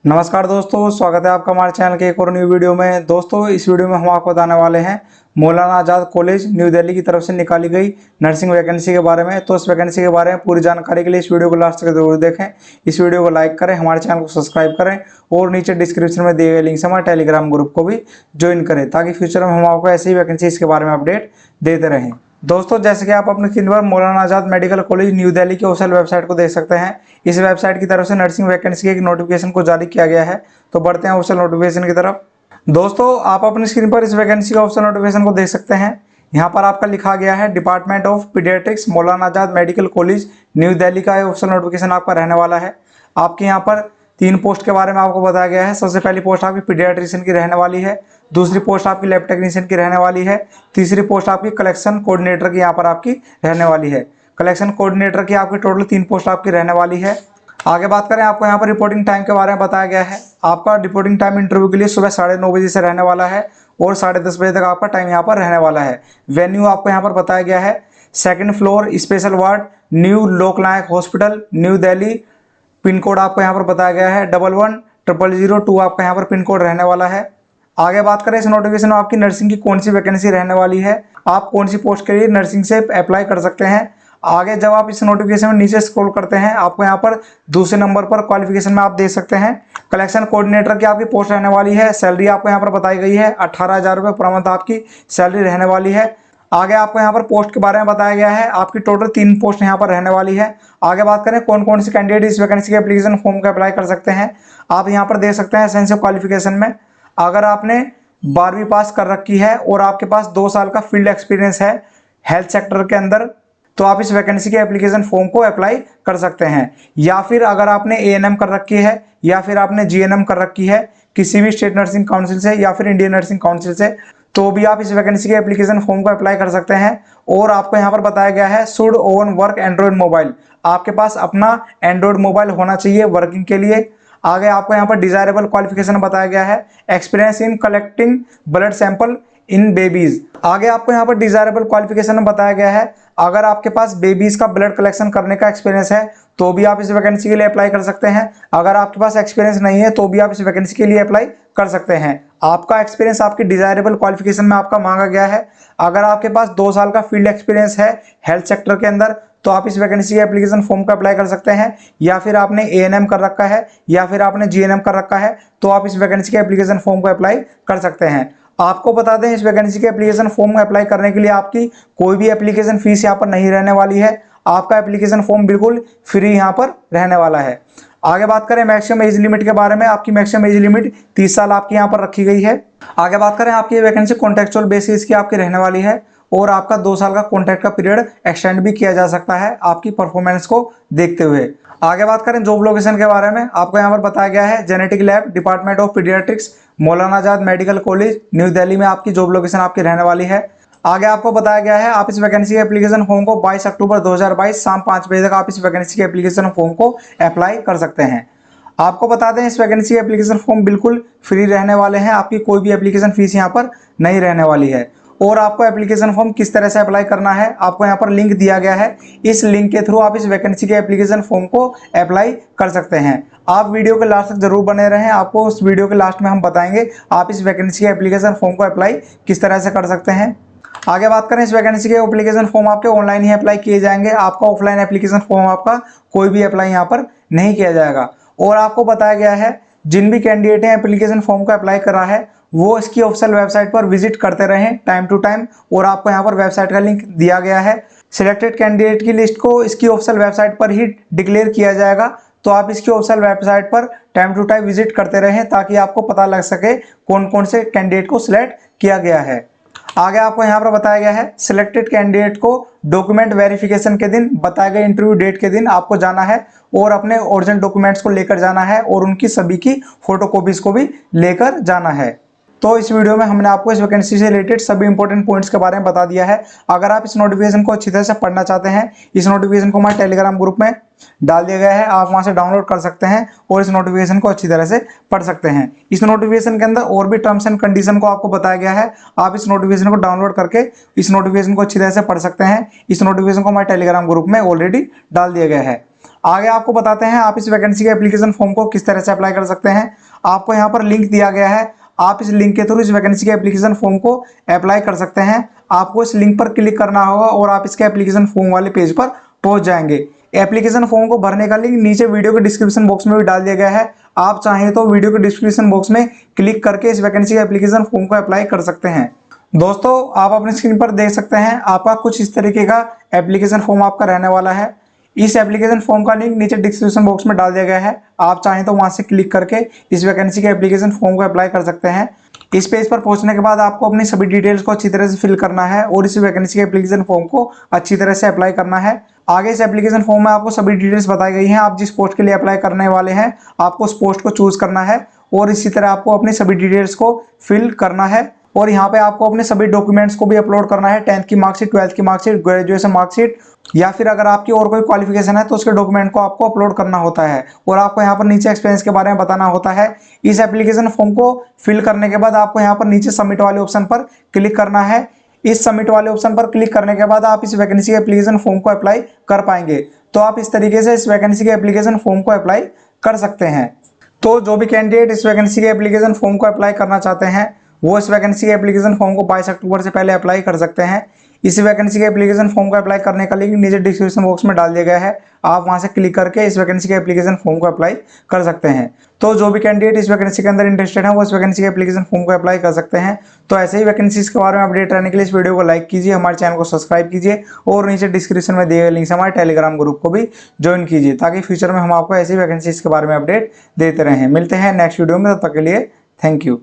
नमस्कार दोस्तों, स्वागत है आपका हमारे चैनल के एक और न्यू वीडियो में। दोस्तों, इस वीडियो में हम आपको बताने वाले हैं मौलाना आज़ाद कॉलेज न्यू दिल्ली की तरफ से निकाली गई नर्सिंग वैकेंसी के बारे में। तो इस वैकेंसी के बारे में पूरी जानकारी के लिए इस वीडियो को लास्ट तक जरूर देखें। इस वीडियो को लाइक करें, हमारे चैनल को सब्सक्राइब करें और नीचे डिस्क्रिप्शन में दिए गए लिंक से हमारे टेलीग्राम ग्रुप को भी ज्वाइन करें, ताकि फ्यूचर में हम आपको ऐसी ही वैकेंसी इसके बारे में अपडेट देते रहें। दोस्तों, जैसे कि आप अपने स्क्रीन पर मौलाना आज़ाद मेडिकल कॉलेज न्यू दिल्ली की ऑफिशियल वेबसाइट को देख सकते हैं। इस वेबसाइट की तरफ से नर्सिंग वैकेंसी के एक नोटिफिकेशन को जारी किया गया है। तो बढ़ते हैं ऑफिशियल नोटिफिकेशन की तरफ। दोस्तों, आप अपनी स्क्रीन पर इस वैकेंसी का ऑफिशियल नोटिफिकेशन को देख सकते हैं। यहाँ पर आपका लिखा गया है department of paediatrics Maulana Azad medical college new Delhi का ऑफिशियल नोटिफिकेशन आपका रहने वाला है। आपके यहाँ पर 3 पोस्ट के बारे में आपको बताया गया है। सबसे पहली पोस्ट आपकी पीडियाट्रिशियन की रहने वाली है, दूसरी पोस्ट आपकी लैब टेक्नीशियन की रहने वाली है, तीसरी पोस्ट आपकी कलेक्शन कोऑर्डिनेटर की यहाँ पर आपकी रहने वाली है। कलेक्शन कोऑर्डिनेटर की आपकी टोटल 3 पोस्ट आपकी रहने वाली है। आगे बात करें, आपको यहाँ पर रिपोर्टिंग टाइम के बारे में बताया गया है। आपका रिपोर्टिंग टाइम इंटरव्यू के लिए सुबह 9:30 बजे से रहने वाला है और 10:30 बजे तक आपका टाइम यहाँ पर रहने वाला है। वेन्यू आपको यहाँ पर बताया गया है 2nd floor special ward new Loknayak hospital new Delhi. Pin code आपको यहाँ पर बताया गया है 111002 आपका यहाँ पर पिन कोड रहने वाला है। आगे बात करें, इस नोटिफिकेशन में आपकी नर्सिंग की कौन सी वैकेंसी रहने वाली है, आप कौन सी पोस्ट के लिए नर्सिंग से अप्लाई कर सकते हैं। आगे जब आप इस नोटिफिकेशन में नीचे स्क्रॉल करते हैं, आपको यहाँ पर दूसरे नंबर पर क्वालिफिकेशन में आप देख सकते हैं कलेक्शन कोऑर्डिनेटर की आपकी पोस्ट रहने वाली है। सैलरी आपको यहाँ पर बताई गई है 18,000 रुपये पर मंथ आपकी सैलरी रहने वाली है। आगे आपको यहाँ पर पोस्ट के बारे में बताया गया है। आपकी टोटल 3 पोस्ट यहाँ पर रहने वाली है। आगे बात करें कौन कौन से कैंडिडेट इस वैकेंसी के एप्लीकेशन फॉर्म को अप्लाई कर सकते हैं, आप यहाँ पर देख सकते हैं एसेंशियल क्वालिफिकेशन में। अगर आपने 12वीं पास कर रखी है और आपके पास 2 साल का फील्ड एक्सपीरियंस है हेल्थ सेक्टर के अंदर, तो आप इस वैकेंसी के एप्लीकेशन फॉर्म को अप्लाई कर सकते हैं। या फिर अगर आपने एएनएम कर रखी है या फिर आपने जीएनएम कर रखी है किसी भी स्टेट नर्सिंग काउंसिल से या फिर इंडियन नर्सिंग काउंसिल से, तो भी आप इस वैकेंसी के एप्लीकेशन फॉर्म को अप्लाई कर सकते हैं। और आपको यहाँ पर बताया गया है should own work Android mobile, आपके पास अपना एंड्रॉइड मोबाइल होना चाहिए वर्किंग के लिए। आगे आपको यहाँ पर डिजायरेबल क्वालिफिकेशन बताया गया है experience in collecting blood sample in babies. आगे आपको यहाँ पर डिजायरेबल क्वालिफिकेशन में बताया गया है अगर आपके पास बेबीज का ब्लड कलेक्शन करने का एक्सपीरियंस है तो भी आप इस वैकेंसी के लिए अप्लाई कर सकते हैं। अगर आपके पास एक्सपीरियंस नहीं है तो भी आप इस वैकेंसी के लिए अप्लाई कर सकते हैं। आपका एक्सपीरियंस आपकी डिजायरेबल क्वालिफिकेशन में आपका मांगा गया है। अगर आपके पास 2 साल का फील्ड एक्सपीरियंस है हेल्थ सेक्टर के अंदर, तो आप इस वैकेंसी के एप्लीकेशन फॉर्म को अप्लाई कर सकते हैं। या फिर आपने एएनएम कर रखा है या फिर आपने जीएनएम कर रखा है, तो आप इस वैकेंसी के एप्लीकेशन फॉर्म को अप्लाई कर सकते हैं। आपको बता दें, इस वैकेंसी के एप्लीकेशन फॉर्म में अप्लाई करने के लिए आपकी कोई भी एप्लीकेशन फीस यहाँ पर नहीं रहने वाली है। आपका एप्लीकेशन फॉर्म बिल्कुल फ्री यहाँ पर रहने वाला है। आगे बात करें मैक्सिमम एज लिमिट के बारे में, आपकी मैक्सिमम एज लिमिट 30 साल आपकी यहाँ पर रखी गई है। आगे बात करें, आपकी वैकेंसी कॉन्ट्रेक्चुअल बेसिस की आपकी रहने वाली है और आपका 2 साल का कॉन्ट्रैक्ट का पीरियड एक्सटेंड भी किया जा सकता है आपकी परफॉर्मेंस को देखते हुए। आगे बात करें जॉब लोकेशन के बारे में, आपको यहाँ पर बताया गया है genetic lab department of paediatrics Maulana Azad medical college new Delhi में आपकी जॉब लोकेशन आपकी रहने वाली है। आगे आपको बताया गया है आप इस वैकेंसी के एप्लीकेशन फॉर्म को 22 अक्टूबर 2022 शाम 5 बजे तक आप इस वैकेंसी के एप्लीकेशन फॉर्म को अप्लाई कर सकते हैं। आपको बता दें, इस वैकेंसी के एप्लीकेशन फॉर्म बिल्कुल फ्री रहने वाले हैं। आपकी कोई भी एप्लीकेशन फीस यहाँ पर नहीं रहने वाली है। और आपको एप्लीकेशन फॉर्म किस तरह से अप्लाई करना है, आपको यहाँ पर लिंक दिया गया है। इस लिंक के थ्रू आप इस वैकेंसी के एप्लीकेशन फॉर्म को अप्लाई कर सकते हैं। आप वीडियो के लास्ट तक जरूर बने रहें, आपको उस वीडियो के लास्ट में हम बताएंगे आप इस वैकेंसी के एप्लीकेशन फॉर्म को अप्लाई किस तरह से कर सकते हैं। आगे बात करें, इस वैकेंसी के एप्लीकेशन फॉर्म आपके ऑनलाइन ही अप्लाई किए जाएंगे। आपका ऑफलाइन एप्लीकेशन फॉर्म आपका कोई भी अप्लाई यहाँ पर नहीं किया जाएगा। और आपको बताया गया है जिन भी कैंडिडेट ने एप्लीकेशन फॉर्म को अप्लाई करा है वो इसकी ऑफिशियल वेबसाइट पर विजिट करते रहें टाइम टू टाइम। और आपको यहाँ पर वेबसाइट का लिंक दिया गया है। सिलेक्टेड कैंडिडेट की लिस्ट को इसकी ऑफिशियल वेबसाइट पर ही डिक्लेयर किया जाएगा, तो आप इसकी ऑफिशियल वेबसाइट पर टाइम टू टाइम विजिट करते रहें ताकि आपको पता लग सके कौन कौन से कैंडिडेट को सिलेक्ट किया गया है। आगे आपको यहाँ पर बताया गया है सिलेक्टेड कैंडिडेट को डॉक्यूमेंट वेरिफिकेशन के दिन बताए गए इंटरव्यू डेट के दिन आपको जाना है और अपने ओरिजिनल डॉक्यूमेंट्स को लेकर जाना है और उनकी सभी की फोटोकॉपीज को भी लेकर जाना है। तो इस वीडियो में हमने आपको इस वैकेंसी से रिलेटेड सभी इंपॉर्टेंट पॉइंट्स के बारे में बता दिया है। अगर आप इस नोटिफिकेशन को अच्छी तरह से पढ़ना चाहते हैं, इस नोटिफिकेशन को हमारे टेलीग्राम ग्रुप में डाल दिया गया है, आप वहां से डाउनलोड कर सकते हैं और इस नोटिफिकेशन को अच्छी तरह से पढ़ सकते हैं। इस नोटिफिकेशन के अंदर और भी टर्म्स एंड कंडीशन को आपको बताया गया है। आप इस नोटिफिकेशन को डाउनलोड करके इस नोटिफिकेशन को अच्छी तरह से पढ़ सकते हैं। इस नोटिफिकेशन को हमारे टेलीग्राम ग्रुप में ऑलरेडी डाल दिया गया है। आगे आपको बताते हैं आप इस वैकेंसी के एप्लीकेशन फॉर्म को किस तरह से अप्लाई कर सकते हैं। आपको यहाँ पर लिंक दिया गया है, आप इस लिंक के थ्रू इस वैकेंसी के एप्लीकेशन फॉर्म को अप्लाई कर सकते हैं। आपको इस लिंक पर क्लिक करना होगा और आप इसके एप्लीकेशन फॉर्म वाले पेज पर पहुंच जाएंगे। एप्लीकेशन फॉर्म को भरने का लिंक नीचे वीडियो के डिस्क्रिप्शन बॉक्स में भी डाल दिया गया है। आप चाहें तो वीडियो के डिस्क्रिप्शन बॉक्स में क्लिक करके इस वैकेंसी के एप्लीकेशन फॉर्म को अप्लाई कर सकते हैं। दोस्तों आप अपनी स्क्रीन पर देख सकते हैं आपका कुछ इस तरीके का एप्लीकेशन फॉर्म आपका रहने वाला है। इस एप्लीकेशन फॉर्म का लिंक नीचे डिस्क्रिप्शन बॉक्स में डाल दिया गया है। आप चाहें तो वहां से क्लिक करके इस वैकेंसी के एप्लीकेशन फॉर्म को अप्लाई कर सकते हैं। इस पेज पर पहुंचने के बाद आपको अपनी सभी डिटेल्स को अच्छी तरह से फिल करना है और इस वैकेंसी के एप्लीकेशन फॉर्म को अच्छी तरह से अप्लाई करना है। आगे इस एप्लीकेशन फॉर्म में आपको सभी डिटेल्स बताई गई हैं। आप जिस पोस्ट के लिए अप्लाई करने वाले हैं आपको उस पोस्ट को चूज करना है और इसी तरह आपको अपनी सभी डिटेल्स को फिल करना है। और यहाँ पे आपको अपने सभी डॉक्यूमेंट्स को भी अपलोड करना है, 10th की मार्कशीट, 12th की मार्कशीट, ग्रेजुएशन मार्कशीट या फिर अगर आपकी और कोई क्वालिफिकेशन है तो उसके डॉक्यूमेंट को आपको अपलोड करना होता है। और आपको यहाँ पर नीचे एक्सपीरियंस के बारे में बताना होता है। इस एप्लीकेशन फॉर्म को फिल करने के बाद आपको यहाँ पर नीचे सबमिट वाले ऑप्शन पर क्लिक करना है। इस सबमिट वाले ऑप्शन पर क्लिक करने के बाद आप इस वैकेंसी के एप्लीकेशन फॉर्म को अप्लाई कर पाएंगे। तो आप इस तरीके से इस वैकेंसी के एप्लीकेशन फॉर्म को अप्लाई कर सकते हैं। तो जो भी कैंडिडेट इस वैकेंसी के एप्लीकेशन फॉर्म को अप्लाई करना चाहते हैं वो इस वैकेंसी के एप्लीकेशन फॉर्म को 22 अक्टूबर से पहले अप्लाई कर सकते हैं। इस वैकेंसी के एप्लीकेशन फॉर्म को अप्लाई करने का लिंक नीचे डिस्क्रिप्शन बॉक्स में डाल दिया गया है। आप वहां से क्लिक करके इस वैकेंसी के एप्लीकेशन फॉर्म को अप्लाई कर सकते हैं। तो जो भी कैंडिडेट इस वैकेंसी के अंदर इंटरेस्टेड है वो इस वैकेंसी के एप्लीकेशन फॉर्म को अप्लाई कर सकते हैं। तो ऐसे ही वैकेंसीज के बारे में अपडेट रहने के लिए इस वीडियो को लाइक कीजिए, हमारे चैनल को सब्सक्राइब कीजिए और नीचे डिस्क्रिप्शन में दिए गए लिंक से हमारे टेलीग्राम ग्रुप को भी ज्वाइन कीजिए ताकि फ्यूचर में हम आपको ऐसी वैकेंसीज के बारे में अपडेट देते रहें। मिलते हैं नेक्स्ट वीडियो में, तब तक के लिए थैंक यू।